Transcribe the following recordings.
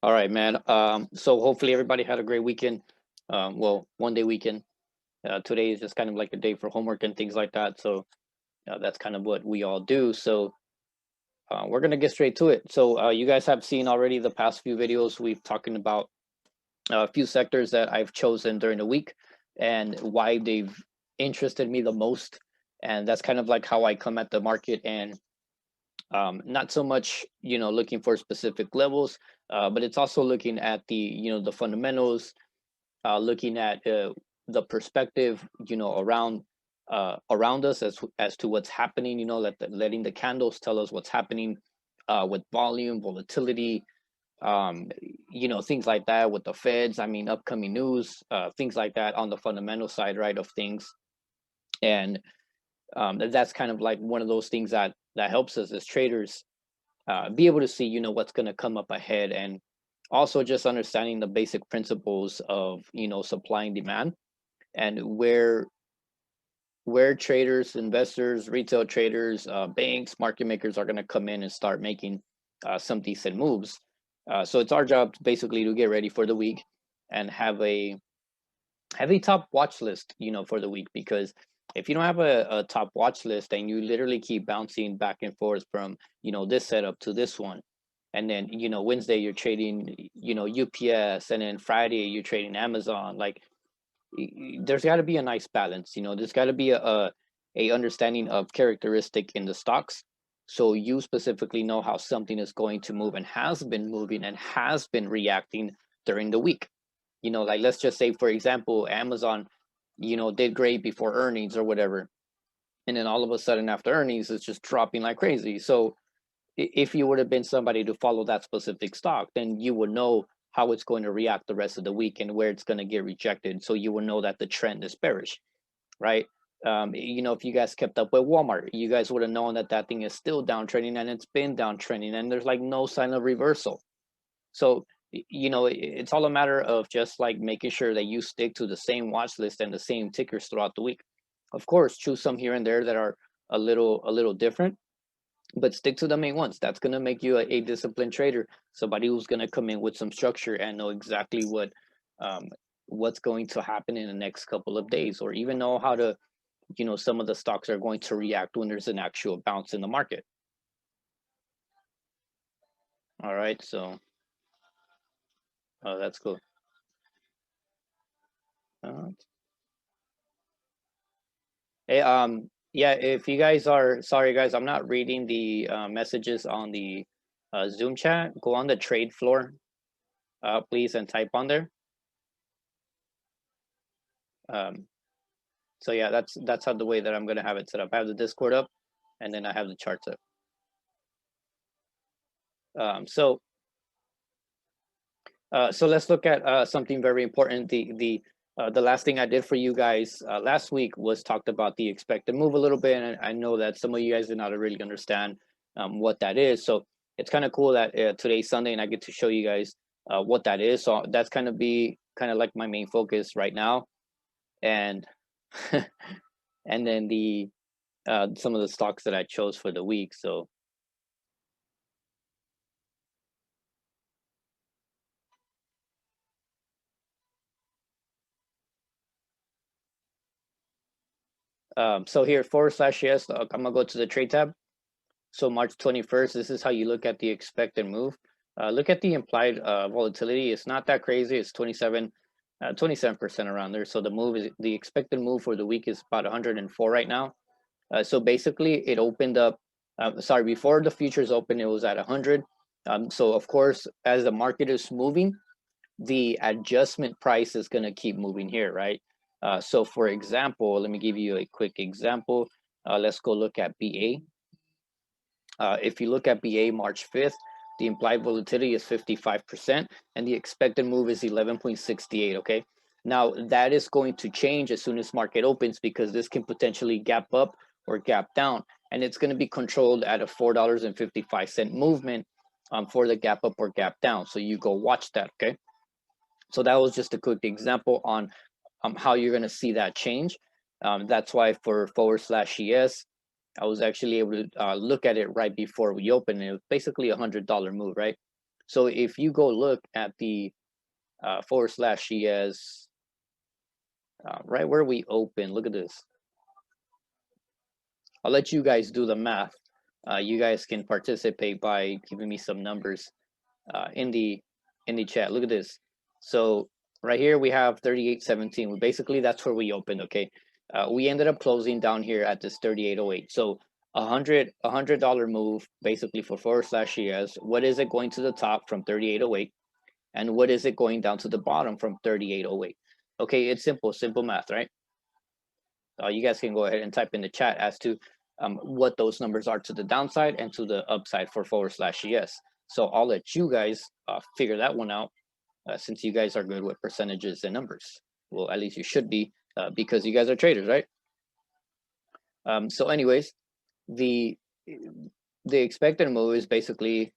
All right, man. So hopefully everybody had a great weekend. Well, 1 day weekend. Today is just kind of like a day for homework and things like that. So that's kind of what we all do. So we're gonna get straight to it. So you guys have seen already the past few videos. We've talking about a few sectors that I've chosen during the week and why they've interested me the most. And that's kind of like how I come at the market and not so much looking for specific levels, but it's also looking at the fundamentals, looking at the perspective around us as to what's happening, letting the candles tell us what's happening with volume, volatility, um things like that with the feds. I mean, upcoming news, things like that on the fundamental side, right, of things. And that's kind of like one of those things that helps us as traders be able to see what's going to come up ahead, and also just understanding the basic principles of supply and demand, and where traders, investors, retail traders, banks, market makers are going to come in and start making some decent moves. So it's our job basically to get ready for the week and have a top watch list, for the week. Because if you don't have a top watch list and you literally keep bouncing back and forth from, this setup to this one, and then, Wednesday you're trading, UPS, and then Friday you're trading Amazon, like there's got to be a nice balance. There's got to be a understanding of characteristic in the stocks, so you specifically know how something is going to move and has been moving and has been reacting during the week. Like, let's just say, for example, Amazon, did great before earnings or whatever, and then all of a sudden after earnings it's just dropping like crazy. So if you would have been somebody to follow that specific stock, then you would know how it's going to react the rest of the week and where it's going to get rejected, so you will know that the trend is bearish, right? If you guys kept up with Walmart, you guys would have known that that thing is still downtrending, and it's been downtrending, and there's like no sign of reversal. So it's all a matter of just like making sure that you stick to the same watch list and the same tickers throughout the week. Of course, choose some here and there that are a little different, but stick to the main ones. That's going to make you a disciplined trader, somebody who's going to come in with some structure and know exactly um, what's going to happen in the next couple of days, or even know how to, some of the stocks are going to react when there's an actual bounce in the market. All right, so that's cool. uh, Hey, yeah, if you guys are sorry, guys, I'm not reading the messages on the Zoom chat. Go on the trade floor, please, and type on there. Um, so yeah, that's how the way that I'm gonna have it set up. I have the Discord up, and then I have the charts up. So so let's look at something very important. The last thing I did for you guys last week was talked about the expected move a little bit, and I know that some of you guys did not really understand what that is. So it's kind of cool that today's Sunday and I get to show you guys what that is. So that's kind of like my main focus right now, and and then the some of the stocks that I chose for the week. So so here /yes, I'm gonna go to the trade tab. So March 21st, this is how you look at the expected move. Look at the implied volatility. It's not that crazy. It's 27% around there. So the expected move for the week is about 104 right now. So basically, it opened up. Sorry, before the futures open, it was at 100. So of course, as the market is moving, the adjustment price is going to keep moving here, right? So for example, let me give you a quick example. Let's go look at BA. If you look at BA March 5th, the implied volatility is 55%, and the expected move is 11.68. Okay. Now that is going to change as soon as market opens, because this can potentially gap up or gap down, and it's going to be controlled at a $4.55 movement for the gap up or gap down. So you go watch that. Okay. So that was just a quick example on how you're going to see that change. That's why for /ES, I was actually able to look at it right before we opened. It was basically $100 move, right? So if you go look at the /ES, right where we open, look at this. I'll let you guys do the math. You guys can participate by giving me some numbers in the chat. Look at this. So right here we have 38.17. Basically, that's where we opened. Okay, we ended up closing down here at this 38.08. So $100 move basically for /ES. What is it going to the top from 38.08, and what is it going down to the bottom from 38.08? Okay, it's simple math, right? You guys can go ahead and type in the chat as to what those numbers are to the downside and to the upside for /ES. So I'll let you guys figure that one out since you guys are good with percentages and numbers. Well, at least you should be because you guys are traders, right? So anyways, the expected move is basically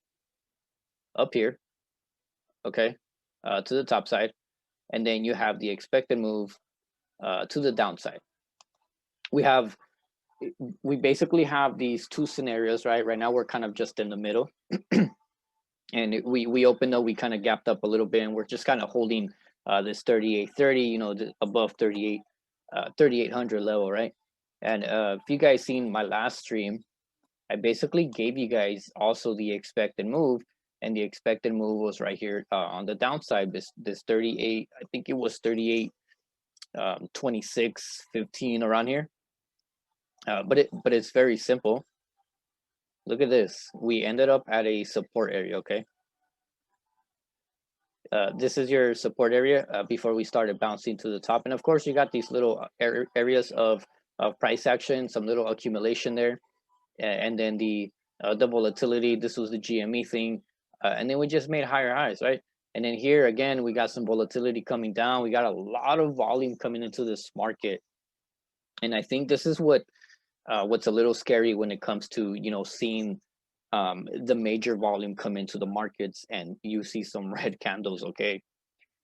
up here, okay, to the top side. And then you have the expected move to the downside. We basically have these two scenarios, right? Right now we're kind of just in the middle. And we opened up, we kind of gapped up a little bit, and we're just kind of holding this 38.30, you know, above 3800 level, right? And if you guys seen my last stream, I basically gave you guys also the expected move, and the expected move was right here on the downside. This 38, I think it was 38 26.15 around here. But it's very simple. Look at this. We ended up at a support area, okay? This is your support area before we started bouncing to the top. And of course, you got these little areas of price action, some little accumulation there. And then the volatility, this was the GME thing. And then we just made higher highs, right? And then here again, we got some volatility coming down. We got a lot of volume coming into this market. And I think this is what's a little scary when it comes to, you know, seeing the major volume come into the markets and you see some red candles. Okay,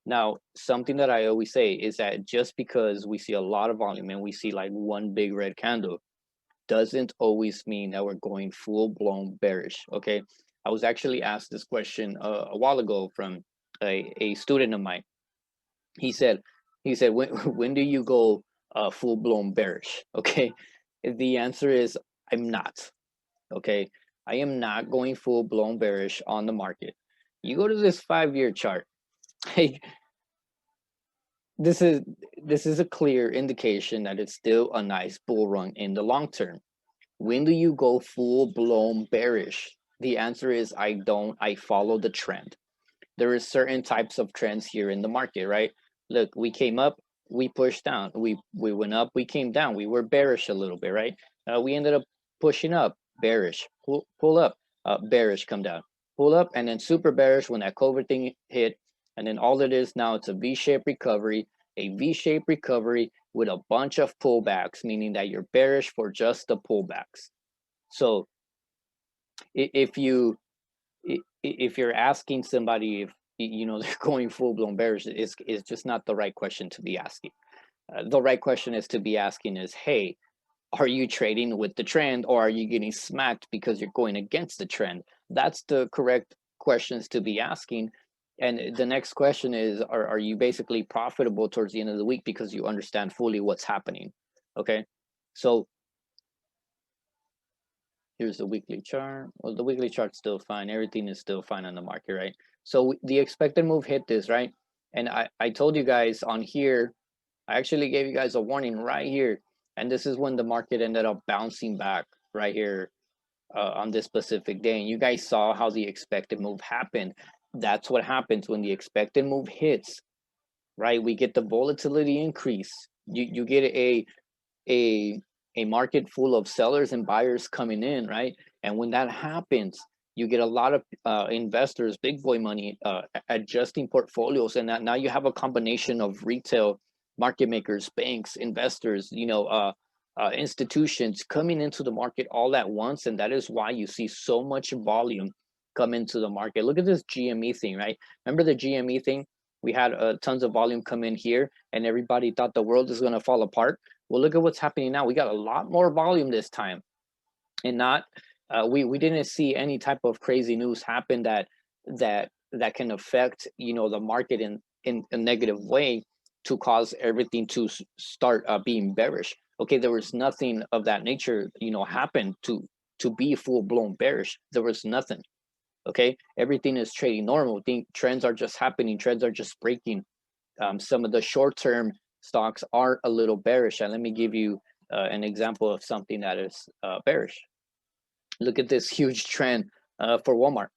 now something that I always say is that just because we see a lot of volume and we see like one big red candle doesn't always mean that we're going full-blown bearish. Okay, I was actually asked this question a while ago from a student of mine. He said when do you go full-blown bearish? Okay, the answer is I'm not. Okay, I am not going full-blown bearish on the market. You go to this 5-year chart. Hey, this is a clear indication that it's still a nice bull run in the long term. When do you go full-blown bearish? The answer is I don't. I follow the trend. There is certain types of trends here in the market, right? Look, we came up, we pushed down, we went up, we came down, we were bearish a little bit, right? We ended up pushing up, bearish, pull up, bearish, come down, pull up, and then super bearish when that COVID thing hit. And then all it is now, it's a V-shaped recovery, with a bunch of pullbacks, meaning that you're bearish for just the pullbacks. So if you're asking somebody if you know they're going full-blown bearish, is just not the right question to be asking. The right question is to be asking is, hey, are you trading with the trend, or are you getting smacked because you're going against the trend? That's the correct questions to be asking. And the next question is, are you basically profitable towards the end of the week because you understand fully what's happening? Okay, so here's the weekly chart. Well, the weekly chart's still fine. Everything is still fine on the market, right? So the expected move hit this, right? And I told you guys on here, I actually gave you guys a warning right here. And this is when the market ended up bouncing back right here on this specific day. And you guys saw how the expected move happened. That's what happens when the expected move hits, right? We get the volatility increase. You get a market full of sellers and buyers coming in, right? And when that happens, you get a lot of investors, big boy money, adjusting portfolios, and now you have a combination of retail market makers, banks, investors, you know, institutions coming into the market all at once, and that is why you see so much volume come into the market. Look at this GME thing, right? Remember the GME thing? We had tons of volume come in here, and everybody thought the world is going to fall apart. Well, look at what's happening now. We got a lot more volume this time, and not we didn't see any type of crazy news happen that that can affect, the market in a negative way to cause everything to start being bearish. Okay, there was nothing of that nature, happen to be full blown bearish. There was nothing. Okay, everything is trading normal. Trends are just happening. Trends are just breaking. Some of the short term stocks are a little bearish, and let me give you an example of something that is bearish. Look at this huge trend for Walmart.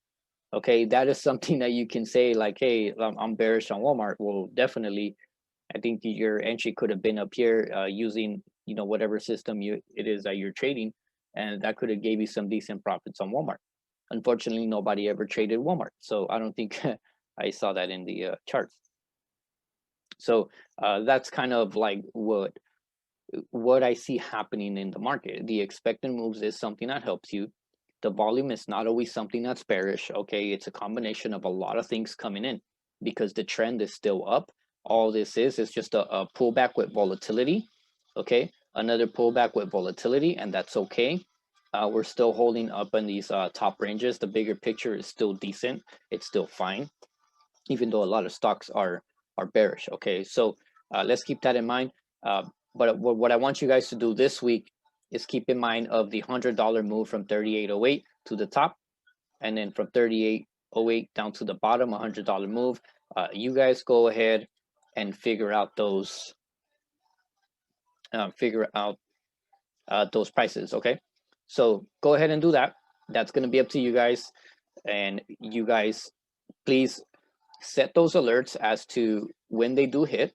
Okay, that is something that you can say like, hey, I'm bearish on Walmart. Well, definitely, I think your entry could have been up here using, whatever system it is that you're trading, and that could have gave you some decent profits on Walmart. Unfortunately, nobody ever traded Walmart, so I don't think I saw that in the charts. So that's kind of like what I see happening in the market. The expected moves is something that helps you. The volume is not always something that's bearish. Okay, it's a combination of a lot of things coming in because the trend is still up. All this is just a pullback with volatility. Okay, another pullback with volatility, and that's okay. We're still holding up in these top ranges. The bigger picture is still decent. It's still fine, even though a lot of stocks are bearish. Okay, so let's keep that in mind. But what I want you guys to do this week is keep in mind of the $100 move from 38.08 to the top, and then from 38.08 down to the bottom, $100 move. You guys go ahead and figure out those prices. Okay, so go ahead and do that. That's going to be up to you guys, and you guys please set those alerts as to when they do hit.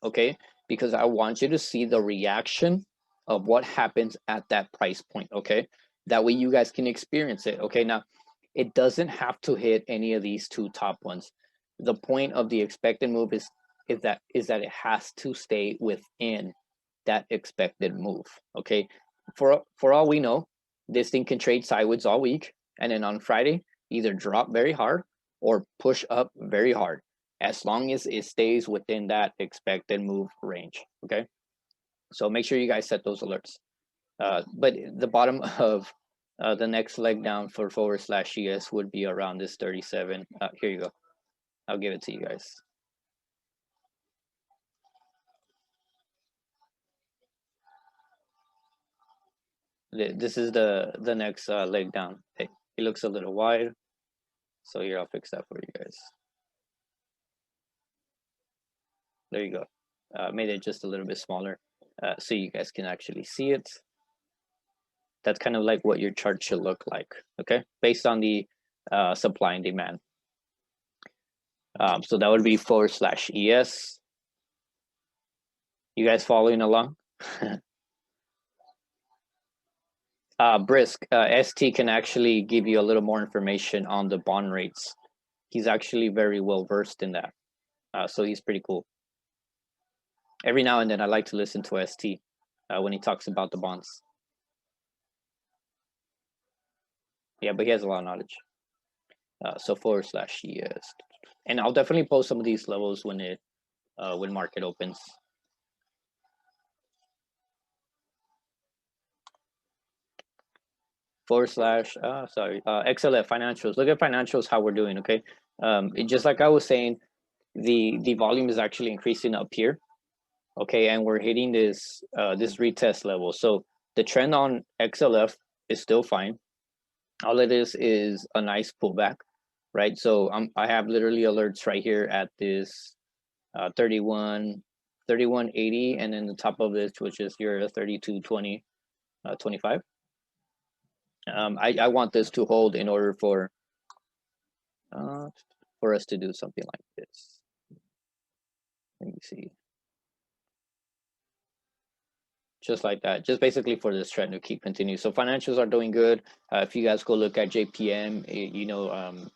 Okay, because I want you to see the reaction of what happens at that price point. Okay, that way you guys can experience it. Okay, now it doesn't have to hit any of these two top ones. The point of the expected move is that it has to stay within that expected move. Okay, for all we know, this thing can trade sideways all week, and then on Friday either drop very hard or push up very hard, as long as it stays within that expected move range. Okay, so make sure you guys set those alerts. But the bottom of the next leg down for /ES would be around this 37. Here you go. I'll give it to you guys. This is the next leg down. It looks a little wide, so here I'll fix that for you guys. There you go. Made it just a little bit smaller so you guys can actually see it. That's kind of like what your chart should look like, okay, based on the supply and demand. So that would be /ES. You guys following along? Brisk, ST can actually give you a little more information on the bond rates. He's actually very well versed in that. So he's pretty cool. Every now and then I like to listen to ST when he talks about the bonds. Yeah, but he has a lot of knowledge. So /ES. And I'll definitely post some of these levels when market opens. XLF financials. Look at financials, how we're doing. Okay, just like I was saying, the volume is actually increasing up here. Okay, and we're hitting this retest level. So the trend on XLF is still fine. All it is a nice pullback, right? So I have literally alerts right here at this 31.80, and then the top of this, which is your 32.20, 25. I want this to hold in order for us to do something like this. Let me see. Just like that, just basically for this trend to keep continuing. So financials are doing good. If you guys go look at JPM,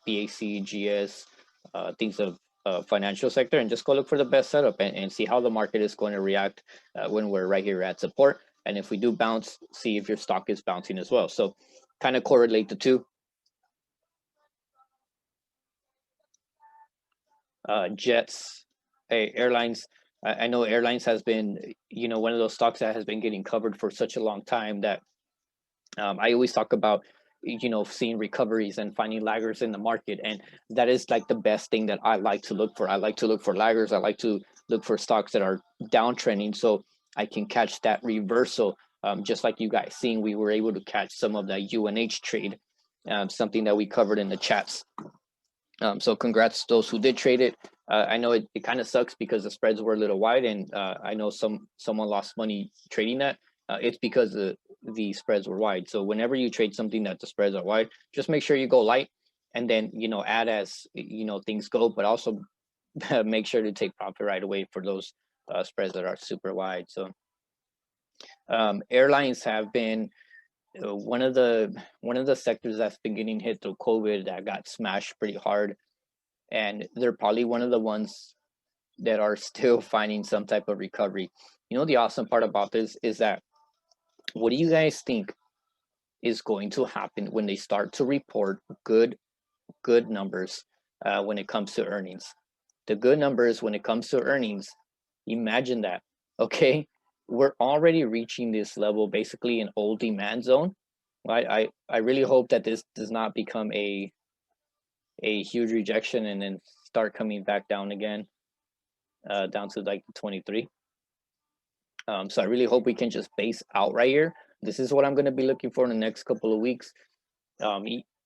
BAC, GS, things of financial sector, and just go look for the best setup and see how the market is going to react when we're right here at support. And if we do bounce, see if your stock is bouncing as well. So kind of correlate the two. Jets, airlines. I know airlines has been, one of those stocks that has been getting covered for such a long time that I always talk about seeing recoveries and finding laggers in the market. And that is like the best thing that I like to look for. I like to look for laggers. I like to look for stocks that are downtrending, so I can catch that reversal. Just like you guys seeing, we were able to catch some of the UNH trade, something that we covered in the chats. So congrats to those who did trade it. I know it kind of sucks because the spreads were a little wide, and I know someone lost money trading that. It's because the spreads were wide. So whenever you trade something that the spreads are wide, just make sure you go light, and then add as things go, but also make sure to take profit right away for those spreads that are super wide. So airlines have been one of the sectors that's been getting hit through COVID, that got smashed pretty hard, and they're probably one of the ones that are still finding some type of recovery. The awesome part about this is that, what do you guys think is going to happen when they start to report good numbers when it comes to earnings? The good numbers when it comes to earnings, imagine that, okay? We're already reaching this level, basically an old demand zone. I really hope that this does not become a huge rejection and then start coming back down again, down to like 23. So I really hope we can just base out right here. This is what I'm going to be looking for in the next couple of weeks.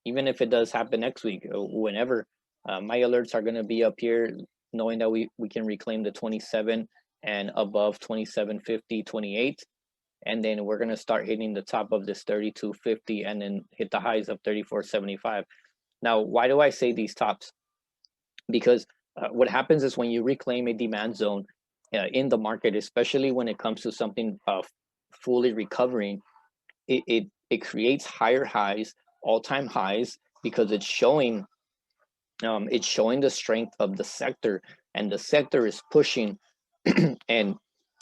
Even if it does happen next week, whenever, my alerts are going to be up here, knowing that we can reclaim the 27 and above 27.50, 28. And then we're going to start hitting the top of this 32.50 and then hit the highs of 34.75. Now, why do I say these tops? Because what happens is when you reclaim a demand zone in the market, especially when it comes to something fully recovering, it creates higher highs, all-time highs, because it's showing the strength of the sector, and the sector is pushing and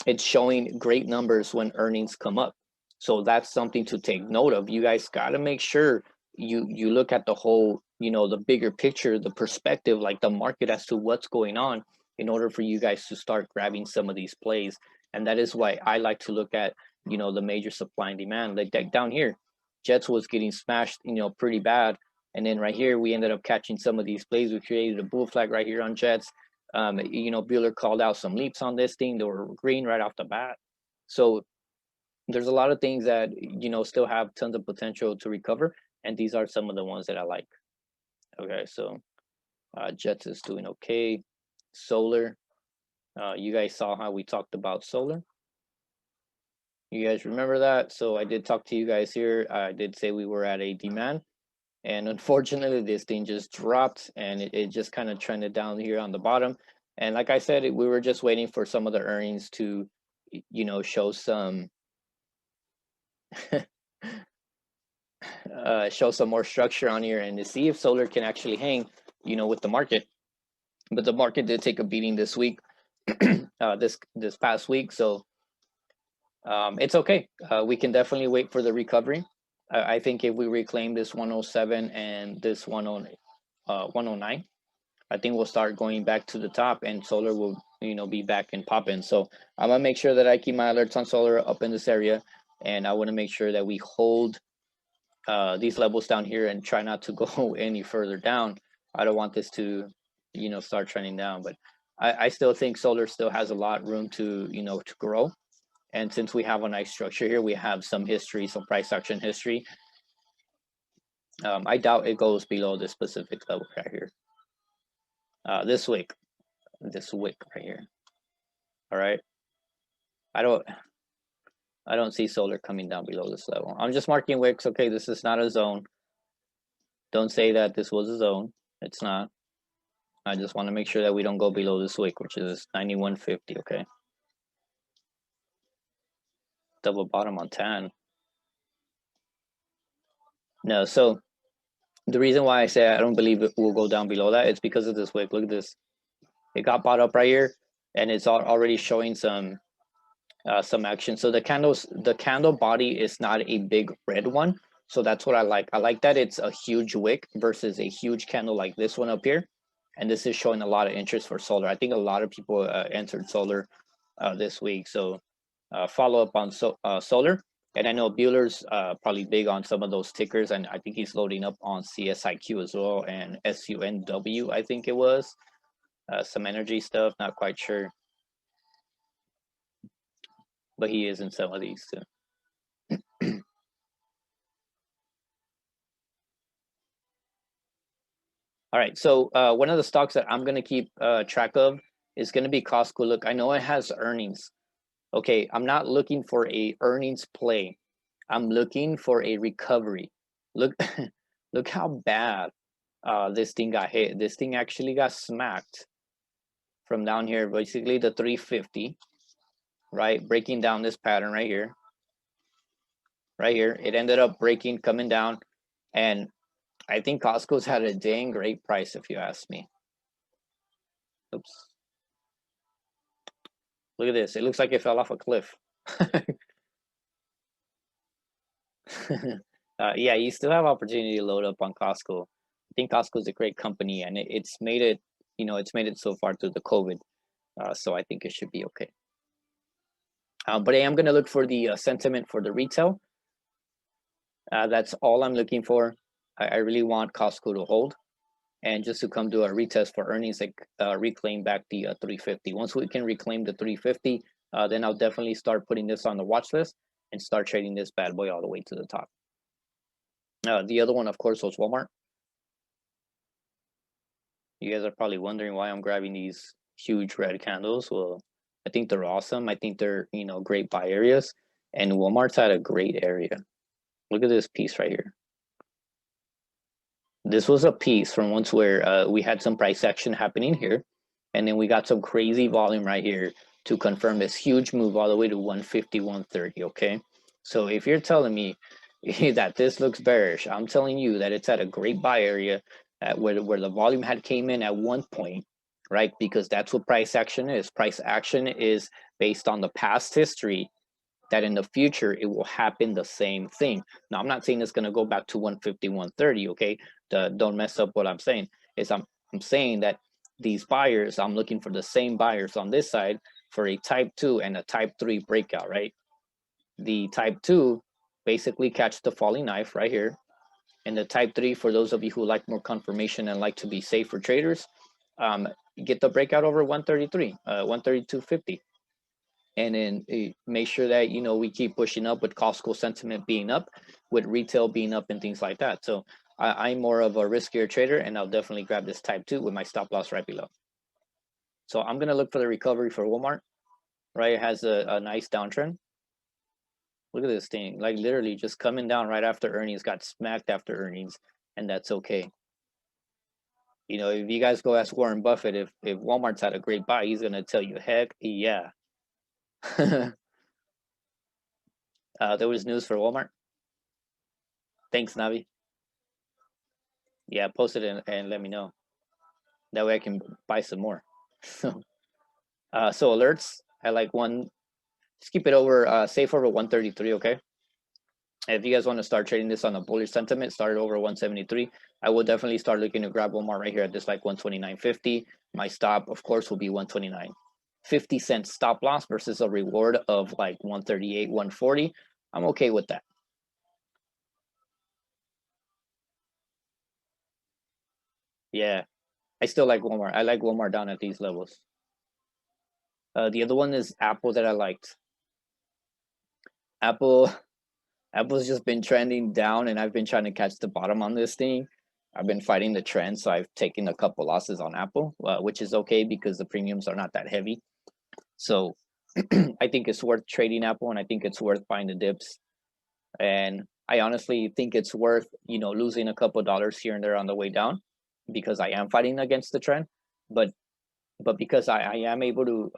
it's showing great numbers when earnings come up. So that's something to take note of. You guys got to make sure you look at the whole, the bigger picture, the perspective, like the market, as to what's going on, in order for you guys to start grabbing some of these plays. And that is why I like to look at, the major supply and demand. Like down here, Jets was getting smashed, pretty bad. And then right here, we ended up catching some of these plays. We created a bull flag right here on Jets. Bueller called out some leaps on this thing. They were green right off the bat. So there's a lot of things that, still have tons of potential to recover. And these are some of the ones that I like. Okay, so Jets is doing okay. Solar, you guys saw how we talked about solar. You guys remember that? So I did talk to you guys here. I did say we were at a demand. And unfortunately, this thing just dropped, and it just kind of trended down here on the bottom. And like I said, we were just waiting for some of the earnings to, show some show some more structure on here, and to see if solar can actually hang, with the market. But the market did take a beating this week, this past week. So it's okay. We can definitely wait for the recovery. I think if we reclaim this 107 and this 109, I think we'll start going back to the top, and solar will, be back and popping. So I'm gonna make sure that I keep my alerts on solar up in this area, and I want to make sure that we hold these levels down here and try not to go any further down. I don't want this to, start trending down, but I still think solar still has a lot of room to, to grow. And since we have a nice structure here, we have some history, some price action history. I doubt it goes below this specific level right here. This wick right here. All right. I don't see solar coming down below this level. I'm just marking wicks. Okay, this is not a zone. Don't say that this was a zone. It's not. I just want to make sure that we don't go below this wick, which is 91.50. Okay. Double bottom on tan. No, so the reason why I say I don't believe it will go down below that is because of this wick. Look at this. It got bought up right here, and it's already showing some action. So the candle body is not a big red one. So that's what I like. I like that it's a huge wick versus a huge candle like this one up here. And this is showing a lot of interest for solar. I think a lot of people entered solar this week. So follow up on solar. And I know Bueller's probably big on some of those tickers, and I think he's loading up on CSIQ as well, and SUNW, I think it was. Some energy stuff, not quite sure. But he is in some of these too. All right, so one of the stocks that I'm gonna keep track of is gonna be Costco. Look, I know it has earnings. Okay, I'm not looking for a earnings play. I'm looking for a recovery. Look, look how bad this thing got hit. This thing actually got smacked from down here, basically the 350, right? Breaking down this pattern right here. Right here, it ended up breaking, coming down, and I think Costco's had a dang great price, if you ask me. Oops. Look at this. It looks like it fell off a cliff. Yeah, you still have opportunity to load up on Costco. I think Costco's a great company, and it's made it, it's made it so far through the COVID. So I think it should be okay. But I am going to look for the sentiment for the retail. That's all I'm looking for. I really want Costco to hold, and just to come do a retest for earnings, like reclaim back the 350. Once we can reclaim the 350, then I'll definitely start putting this on the watch list and start trading this bad boy all the way to the top. The other one, of course, was Walmart. You guys are probably wondering why I'm grabbing these huge red candles. Well, I think they're awesome. I think they're, great buy areas, and Walmart's at a great area. Look at this piece right here. This was a piece from once where we had some price action happening here, and then we got some crazy volume right here to confirm this huge move all the way to 150, 130, okay? So if you're telling me that this looks bearish, I'm telling you that it's at a great buy area where the volume had came in at one point, right? Because that's what price action is. Price action is based on the past history, that in the future it will happen the same thing. Now, I'm not saying it's going to go back to 150, 130, okay? Don't mess up what I'm saying. I'm saying that these buyers, I'm looking for the same buyers on this side for a type 2 and a type 3 breakout, right? The type 2 basically catch the falling knife right here. And the type 3, for those of you who like more confirmation and like to be safe for traders, get the breakout over 133, 132.50. And then make sure that we keep pushing up with Costco sentiment being up, with retail being up, and things like that. So I'm more of a riskier trader, and I'll definitely grab this type 2 with my stop loss right below. So I'm gonna look for the recovery for Walmart. Right, it has a nice downtrend. Look at this thing, like literally just coming down right after earnings, got smacked after earnings, and that's okay. If you guys go ask Warren Buffett if Walmart's had a great buy, he's gonna tell you, heck yeah. There was news for Walmart. Thanks, Navi. Yeah, post it and let me know. That way I can buy some more. So alerts, I like one. Just keep it over, safe over 133, okay? If you guys want to start trading this on a bullish sentiment, start over 173. I will definitely start looking to grab Walmart right here at this like 129.50. My stop, of course, will be 129. 50-cent stop loss versus a reward of like 138, 140. I'm okay with that. Yeah, I still like Walmart. I like Walmart down at these levels. The other one is Apple that I liked. Apple's just been trending down, and I've been trying to catch the bottom on this thing. I've been fighting the trend, so I've taken a couple losses on Apple, which is okay because the premiums are not that heavy. So I think it's worth trading Apple, and I think it's worth buying the dips. And I honestly think it's worth, losing a couple dollars here and there on the way down, because I am fighting against the trend. But because I am able to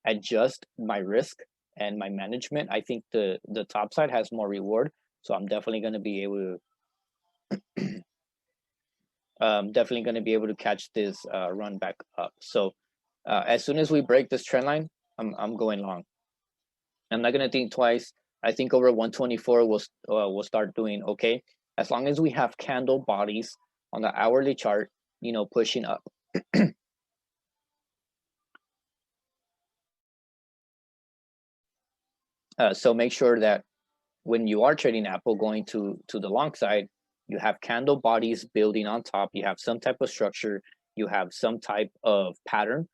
adjust my risk and my management, I think the top side has more reward. So I'm definitely going to be able to catch this run back up. So as soon as we break this trend line, I'm going long. I'm not going to think twice. I think over 124 we'll start doing okay, as long as we have candle bodies on the hourly chart, pushing up. So make sure that when you are trading Apple going to the long side, you have candle bodies building on top, you have some type of structure, you have some type of pattern,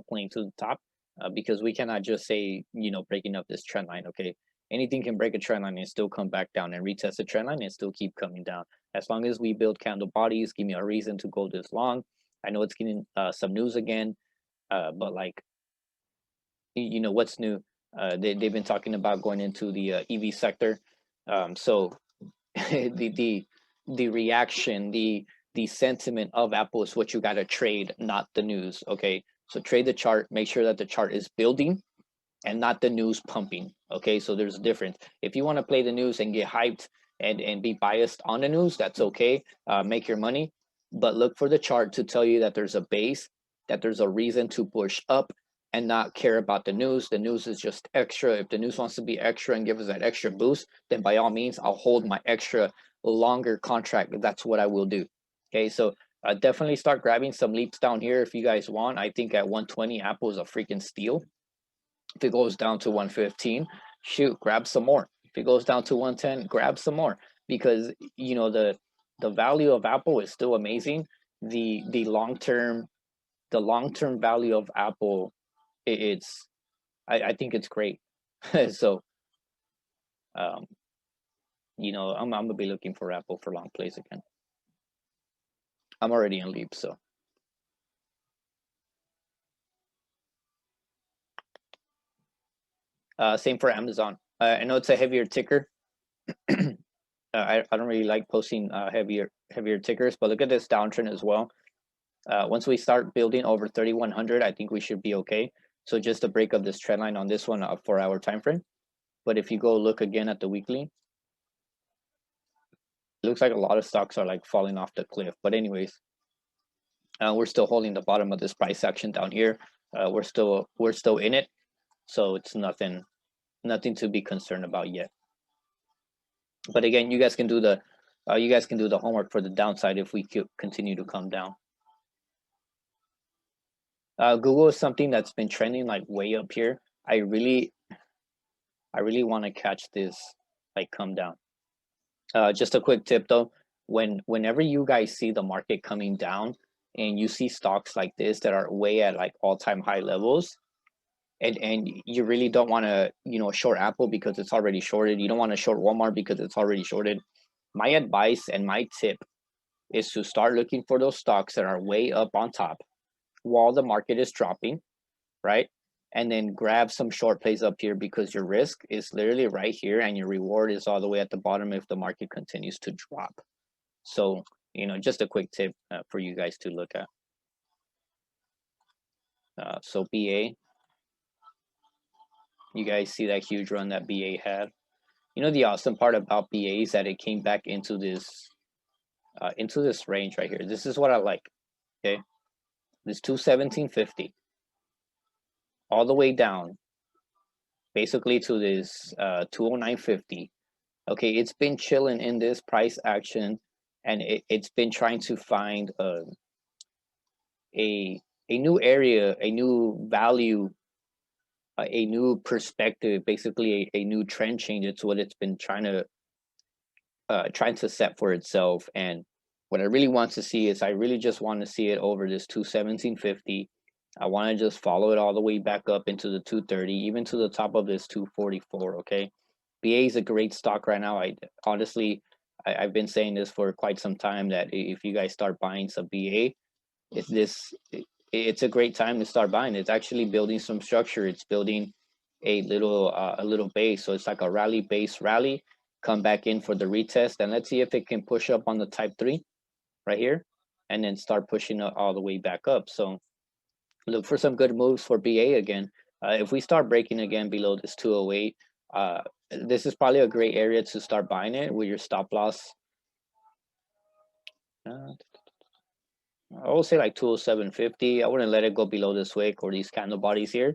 playing to the top, because we cannot just say, breaking up this trend line. Okay, anything can break a trend line and still come back down, and retest the trend line and still keep coming down. As long as we build candle bodies, give me a reason to go this long. I know it's getting some news again, but like, what's new? They've been talking about going into the EV sector. So the reaction, the sentiment of Apple is what you got to trade, not the news. Okay, so trade the chart, make sure that the chart is building and not the news pumping. Okay, so there's a difference. If you want to play the news and get hyped and be biased on the news, that's okay. Make your money, but look for the chart to tell you that there's a base, that there's a reason to push up, and not care about the news. The news is just extra. If the news wants to be extra and give us that extra boost, then by all means, I'll hold my extra longer contract. That's what I will do. Okay, so definitely start grabbing some leaps down here if you guys want. I think at 120, Apple is a freaking steal. If it goes down to 115, shoot, grab some more. If it goes down to 110, grab some more, because the value of Apple is still amazing. The long-term value of Apple, it's I think it's great. So I'm gonna be looking for Apple for long plays again. I'm already in leap, so same for Amazon. I know it's a heavier ticker. I don't really like posting heavier tickers, but look at this downtrend as well. Once we start building over 3,100, I think we should be okay. So just to break up this trend line on this one, 4-hour time frame. But if you go look again at the weekly, it looks like a lot of stocks are like falling off the cliff. But anyways, we're still holding the bottom of this price action down here. We're still in it, so it's nothing to be concerned about yet. But again, you guys can do the homework for the downside if we continue to come down. Google is something that's been trending like way up here. I really want to catch this like come down. Just a quick tip though, whenever you guys see the market coming down and you see stocks like this that are way at like all-time high levels, and you really don't want to short Apple because it's already shorted, you don't want to short Walmart because it's already shorted, my advice and my tip is to start looking for those stocks that are way up on top while the market is dropping, right? And then grab some short plays up here, because your risk is literally right here and your reward is all the way at the bottom if the market continues to drop. So, just a quick tip for you guys to look at. So BA, you guys see that huge run that BA had. The awesome part about BA is that it came back into this range right here. This is what I like. Okay, this 217.50 all the way down basically to this 209.50. Okay, it's been chilling in this price action, and it's been trying to find a new area, a new value, a new perspective, basically a new trend change. It's what it's been trying to set for itself. And what I really want to see is, I really just want to see it over this 217.50. I want to just follow it all the way back up into the 230, even to the top of this 244. Okay, BA is a great stock right now. I've been saying this for quite some time, that if you guys start buying some BA, it's a great time to start buying. It's actually building some structure. It's building a little base. So it's like a rally base rally. Come back in for the retest, and let's see if it can push up on the type 3 right here, and then start pushing all the way back up. So look for some good moves for BA again. If we start breaking again below this 208, this is probably a great area to start buying it with your stop loss. I will say like 207.50. I wouldn't let it go below this wick or these candle bodies here.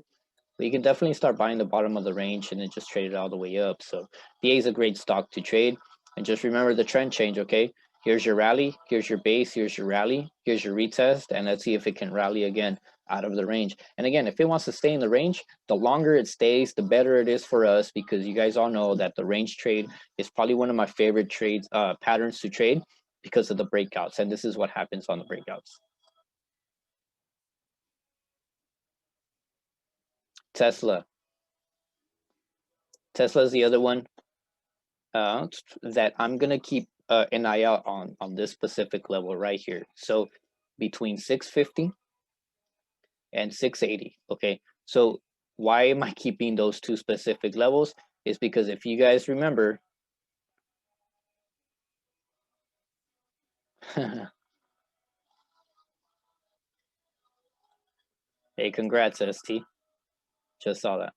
But you can definitely start buying the bottom of the range and then just trade it all the way up. So BA is a great stock to trade. And just remember the trend change, okay? Here's your rally, here's your base, here's your rally, here's your retest, and let's see if it can rally again. out of the range. And again, if it wants to stay in the range, the longer it stays, the better it is for us, because you guys all know that the range trade is probably one of my favorite trades patterns to trade because of the breakouts. And this is what happens on the breakouts. Tesla. Tesla is the other one that I'm gonna keep an eye out on this specific level right here. So between 650 and 680. Okay, so why am I keeping those two specific levels? Is because if you guys remember, hey, congrats, ST. Just saw that.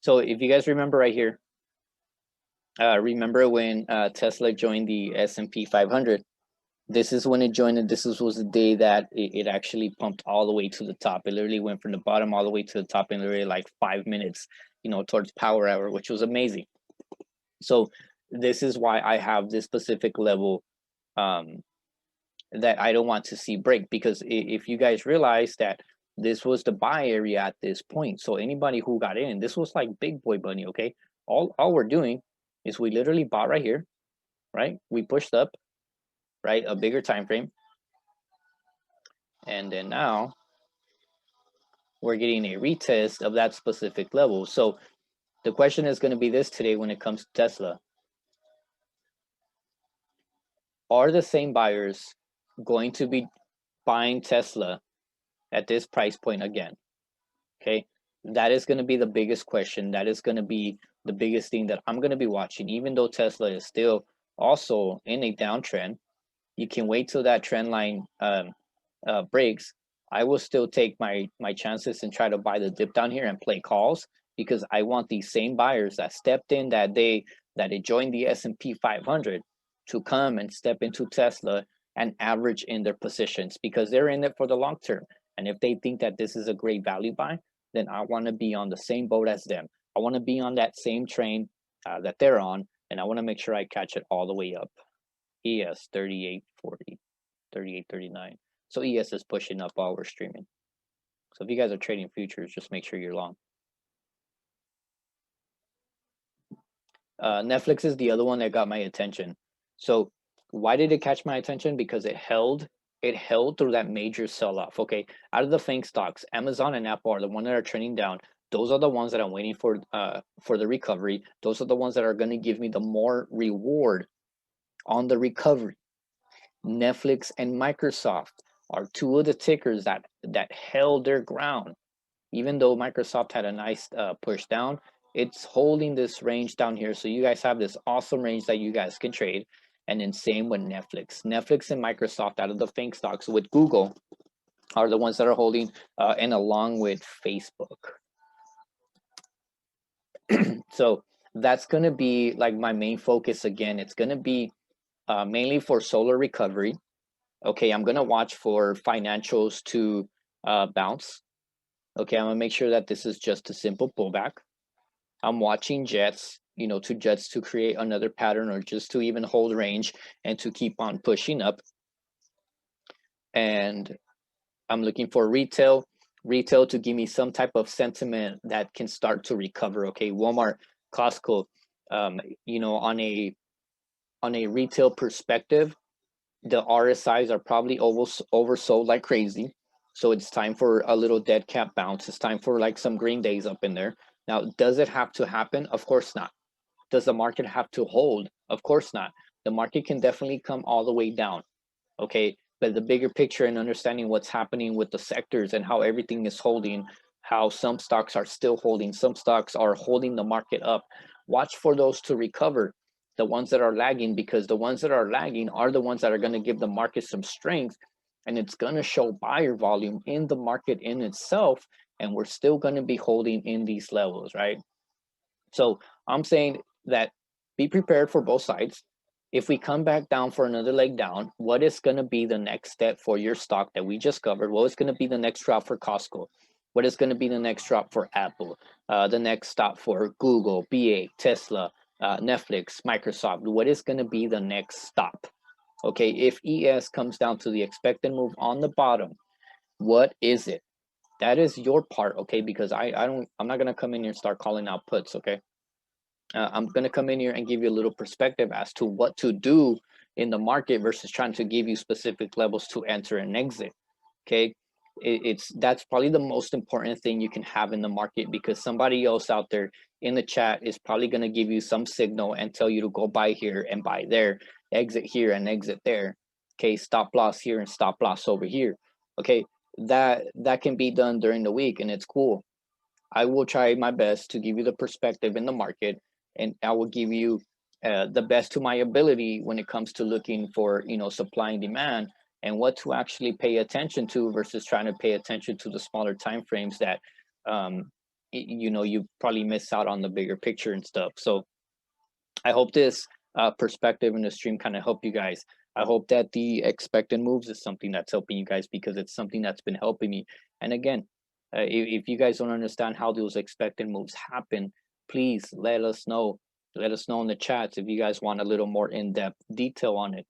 So if you guys remember right here, remember when Tesla joined the S&P 500? This is when it joined, and was the day that it actually pumped all the way to the top. It literally went from the bottom all the way to the top in literally like 5 minutes, you know, towards power hour, which was amazing. So this is why I have this specific level that I don't want to see break, because if you guys realize that this was the buy area at this point, so anybody who got in, this was like big boy bunny. Okay, all we're doing is we literally bought right here, right? We pushed up, right, a bigger time frame, and then now we're getting a retest of that specific level. So the question is going to be this today when it comes to Tesla: are the same buyers going to be buying Tesla at this price point again? Okay, that is going to be the biggest question. That is going to be the biggest thing that I'm going to be watching. Even though Tesla is still also in a downtrend, you can wait till that trend line breaks. I will still take my chances and try to buy the dip down here and play calls, because I want these same buyers that stepped in that day that it joined the S&P 500 to come and step into Tesla and average in their positions, because they're in it for the long term. And if they think that this is a great value buy, then I want to be on the same boat as them. I want to be on that same train that they're on, and I want to make sure I catch it all the way up. ES 3840, 3839. So ES is pushing up while we're streaming. So if you guys are trading futures, just make sure you're long. Netflix is the other one that got my attention. So why did it catch my attention? Because it held through that major sell-off. Okay, out of the FANG stocks, Amazon and Apple are the ones that are trending down. Those are the ones that I'm waiting for the recovery. Those are the ones that are going to give me the more reward on the recovery. Netflix and Microsoft are two of the tickers that held their ground. Even though Microsoft had a nice push down, it's holding this range down here. So you guys have this awesome range that you guys can trade. And then same with Netflix. Netflix and Microsoft out of the FANG stocks with Google are the ones that are holding, and along with Facebook. So that's going to be like my main focus again. It's going to be mainly for solar recovery. Okay, I'm going to watch for financials to bounce. Okay, I'm going to make sure that this is just a simple pullback. I'm watching jets, you know, jets to create another pattern, or just to even hold range and to keep on pushing up. And I'm looking for retail to give me some type of sentiment that can start to recover. Okay, Walmart, Costco, you know, on a retail perspective, the RSIs are probably oversold like crazy. So it's time for a little dead cat bounce. It's time for like some green days up in there. Now, does it have to happen? Of course not. Does the market have to hold? Of course not. The market can definitely come all the way down. Okay, but the bigger picture and understanding what's happening with the sectors and how everything is holding, how some stocks are still holding, some stocks are holding the market up. Watch for those to recover, the ones that are lagging, because the ones that are lagging are the ones that are going to give the market some strength, and it's going to show buyer volume in the market in itself, and we're still going to be holding in these levels, right? So I'm saying that be prepared for both sides. If we come back down for another leg down, what is going to be the next step for your stock that we just covered? What is going to be the next drop for Costco? What is going to be the next drop for Apple? The next stop for Google, BA, Tesla, Netflix, Microsoft? What is going to be the next stop? Okay, if ES comes down to the expected move on the bottom, What is it? That is your part, okay? Because I'm not gonna come in here and start calling out puts, okay? I'm gonna come in here and give you a little perspective as to what to do in the market versus trying to give you specific levels to enter and exit. Okay, it's that's probably the most important thing you can have in the market, because somebody else out there in the chat is probably going to give you some signal and tell you to go buy here and buy there, exit here and exit there. Okay, stop loss here and stop loss over here. Okay, that can be done during the week, and it's cool. I will try my best to give you the perspective in the market, and I will give you the best to my ability when it comes to looking for, supply and demand, and what to actually pay attention to versus trying to pay attention to the smaller time frames that um, you probably miss out on the bigger picture and stuff. So I hope this perspective in the stream kind of help you guys. I hope that the expected moves is something that's helping you guys, because it's something that's been helping me. And again, if you guys don't understand how those expected moves happen, please let us know. Let us know in the chats if you guys want a little more in-depth detail on it.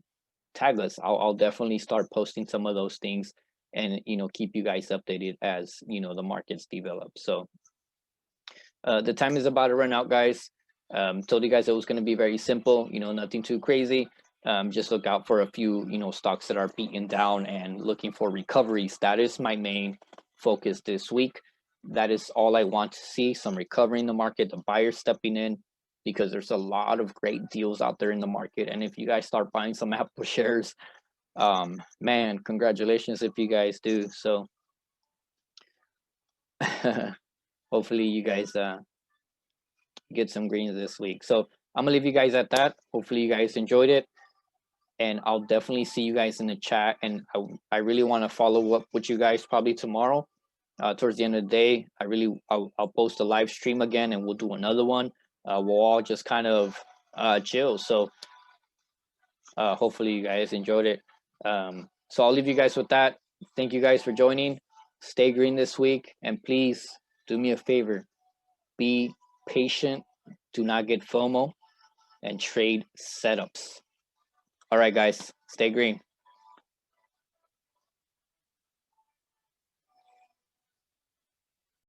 Tag us. I'll definitely start posting some of those things, and keep you guys updated as the markets develop. So the time is about to run out, guys. Told you guys it was going to be very simple, nothing too crazy. Just look out for a few, stocks that are beaten down and looking for recoveries. That is my main focus this week. That is all I want to see, some recovery in the market, the buyers stepping in, because there's a lot of great deals out there in the market. And if you guys start buying some Apple shares, man, congratulations if you guys do. So hopefully you guys get some greens this week. So I'm gonna leave you guys at that. Hopefully you guys enjoyed it, and I'll definitely see you guys in the chat. And I really want to follow up with you guys probably tomorrow. Towards the end of the day, I'll post a live stream again, and we'll do another one. We'll all just kind of chill. So hopefully you guys enjoyed it. So I'll leave you guys with that. Thank you guys for joining. Stay green this week, and please do me a favor. Be patient. Do not get FOMO, and trade setups. All right, guys, stay green.